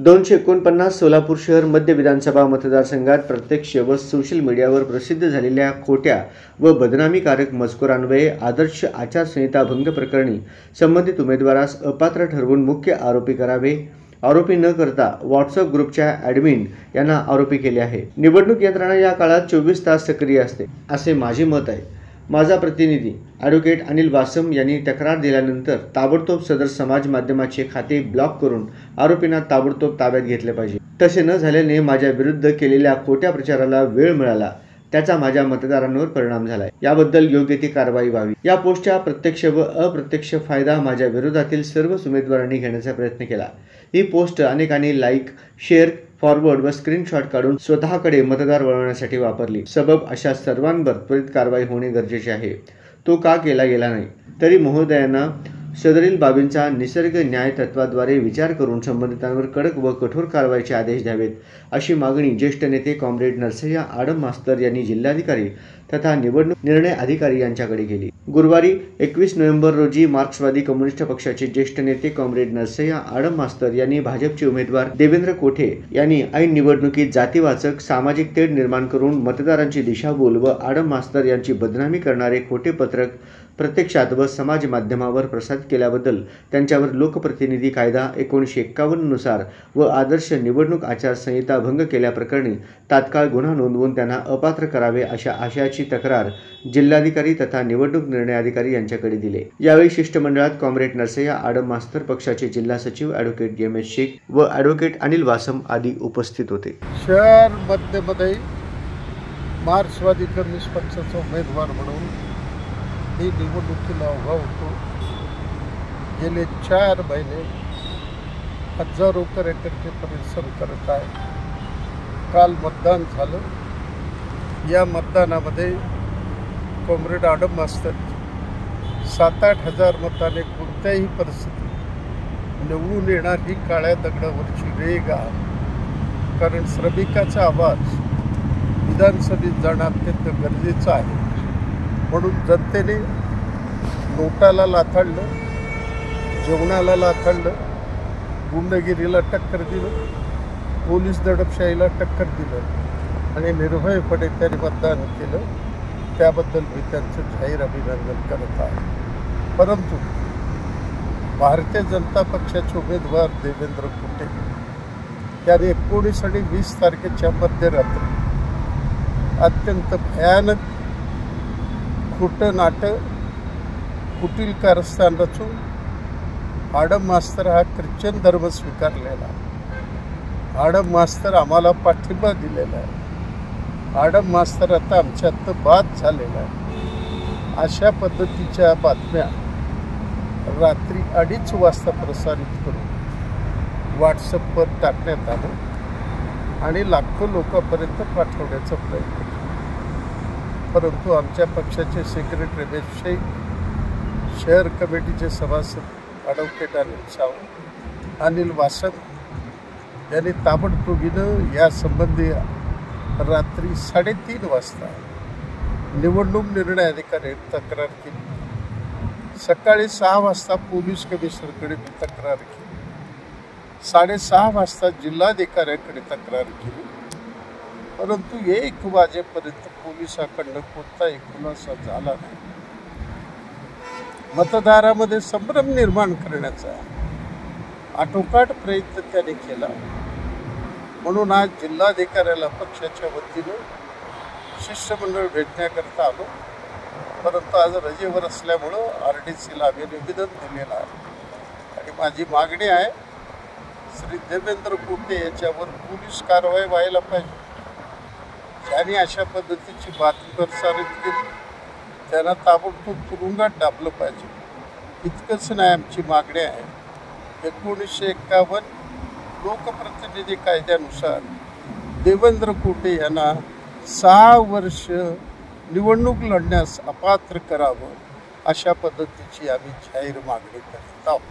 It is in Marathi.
249 सोलापूर शहर मध्य विधानसभा मतदारसंघात प्रत्यक्ष व सोशल मीडियावर प्रसिद्ध झालेल्या खोट्या व बदनामीकारक मजकुरान्वये आदर्श आचारसंहिता भंग प्रकरणी संबंधित उमेदवारास अपात्र ठरवून मुख्य आरोपी करावे, आरोपी न करता व्हॉट्सअप ग्रुपच्या ॲडमिन यांना आरोपी केले आहे। निवडणूक यंत्रणा या काळात 24 तास सक्रिय असते असे माझे मत आहे। माझा प्रतिनिधी ॲडव्होकेट अनिल वासम यांनी तक्रार दिल्यानंतर ताबडतोब सदर समाज माध्यमाचे खाते ब्लॉक करून आरोपींना ताबडतोब ताब्यात घेतले पाहिजे। तसे न झाल्याने माझ्या विरुद्ध केलेल्या खोट्या प्रचाराला वेळ मिळाला, त्याचा माझ्या मतदारांवर परिणाम झालाय। याबद्दल योग्य ती कारवाई व्हावी। या पोस्टचा प्रत्यक्ष व अप्रत्यक्ष फायदा माझ्या विरोधातील सर्वच उमेदवारांनी घेण्याचा प्रयत्न केला। ही पोस्ट अनेकांनी लाईक, शेअर, फॉरवर्ड व स्क्रीनशॉट काढून स्वतःकडे मतदार वळवण्यासाठी वापरली। सबब अशा सर्वांवर त्वरित कारवाई होणे गरजेचे आहे। तो का केला गेला नाही, तरी महोदयांना सदरील बाबींचा निसर्ग न्याय तत्वाद्वारे विचार करून संबंधितांवर कडक व कठोर कारवाईचे आदेश द्यावेत, अशी मागणी ज्येष्ठ नेते कॉम्रेड नरसय्या आडम मास्तर यांनी जिल्हाधिकारी तथा निवडणूक निर्णय अधिकारी यांच्याकडे केली। गुरुवारी 21 नोव्हेंबर रोजी मार्क्सवादी कम्युनिस्ट पक्षाचे ज्येष्ठ नेते कॉम्रेड नरसय्या आडम मास्तर यांनी भाजपचे उमेदवार देवेंद्र कोठे यांनी ऐन निवडणुकीत जातीवाचक सामाजिक तेढ निर्माण करून मतदारांची दिशाभूल व आडम मास्तर यांची बदनामी करणारे खोटे पत्रक प्रत्यक्षात व समाज माध्यमावर प्रसारित केल्याबद्दल त्यांच्यावर लोकप्रतिनिधी कायदा 1951 नुसार व आदर्श निवडणूक आचारसंहिता भंग केल्याप्रकरणी तात्काळ गुन्हा नोंदवून त्यांना अपात्र करावे अशा आशयाची तक्रार जिल्हाधिकारी तथा निवडणूक निर्णय अधिकारी यांच्याकडे दिले। यावेळी शिष्टमंडळात कॉम्रेड नरसय्या आडम मास्तर, पक्षाचे जिल्हा सचिव ॲडव्होकेट एम एस शेख व ॲडव्होकेट अनिल वासम आदी उपस्थित होते। शहर मध्यमध्ये मार्क्सवादी कम्युनिस्ट पक्षाचा उमेदवार म्हणून ही निवडणुकीला उभा होतो। गेले 4 महिने हजारो कार्यकर्ते परिश्रम करत आहे। काल मतदान झालं। या मतदानामध्ये कॉम्रेड आडम मास्तर 7-8 हजार मताने कोणत्याही परिस्थितीत निवडून येणार ही काळ्या दगडावरची रेघ आहे। कारण श्रमिकाचा आवाज विधानसभेत जाणं अत्यंत गरजेचं आहे। म्हणून जनतेने नोटाला लाथाडलं, जेवणाला लाथाडलं, गुंडगिरीला टक्कर दिलं, पोलीस दडपशाहीला टक्कर दिलं आणि निर्भयपणे त्यांनी मतदान केलं। त्याबद्दल मी त्यांचं जाहीर अभिनंदन करत आहे। परंतु भारतीय जनता पक्षाचे उमेदवार देवेंद्र कोठे त्यांनी 19 आणि 20 तारखेच्या मध्यरात्री अत्यंत भयानक खोटं नाटक, कुटील कारस्थान रचून आडम मास्तर हा ख्रिश्चन धर्म स्वीकारलेला, आडम मास्तर आम्हाला पाठिंबा दिलेला आहे, आडम मास्तर आता आमच्यात बाद झालेला आहे, अशा पद्धतीच्या बातम्या रात्री 2:30 वाजता प्रसारित करून व्हॉट्सअपवर टाकण्यात आलं आणि लाखो लोकांपर्यंत पाठवण्याचा प्रयत्न केला। परंतु आमच्या पक्षाचे सेक्रेटरी रमेश शेख, शहर कमिटीचे सभासद ॲडव्होकेट अनिल वासम यांनी ताबडतोबीनं यासंबंधी रात्री 3:30 वाजता निवडणूक निर्णय अधिकाऱ्यांनी तक्रार केली। सकाळी 6 वाजता पोलीस कमिशनरकडे तक्रार केली, 6:30 वाजता जिल्हाधिकाऱ्यांकडे तक्रार केली। परंतु 1 वाजेपर्यंत पोलिसांकडून कोणताही खुलासा झाला नाही। मतदारामध्ये संभ्रम निर्माण करण्याचा आटोकाट प्रयत्न त्याने केला। म्हणून आज जिल्हाधिकाऱ्याला पक्षाच्या वतीनं शिष्टमंडळ भेटण्याकरता आलो। परंतु आज रजेवर असल्यामुळं RDCला आम्ही निवेदन दिलेलं आहे आणि माझी मागणी आहे, श्री देवेंद्र कोठे याच्यावर पोलीस कारवाई व्हायला पाहिजे। ज्यांनी अशा पद्धतीची बातमी प्रसारित केली त्यांना ताबडतोब तुरुंगात डांबलं पाहिजे। इतकंच नाही, आमची मागणी आहे 1951 लोकप्रतिनिधी कायद्यानुसार देवेंद्र कोठे यांना 6 वर्ष निवडणूक लढण्यास अपात्र करावं, अशा पद्धतीची आम्ही जाहीर मागणी करीत आहोत।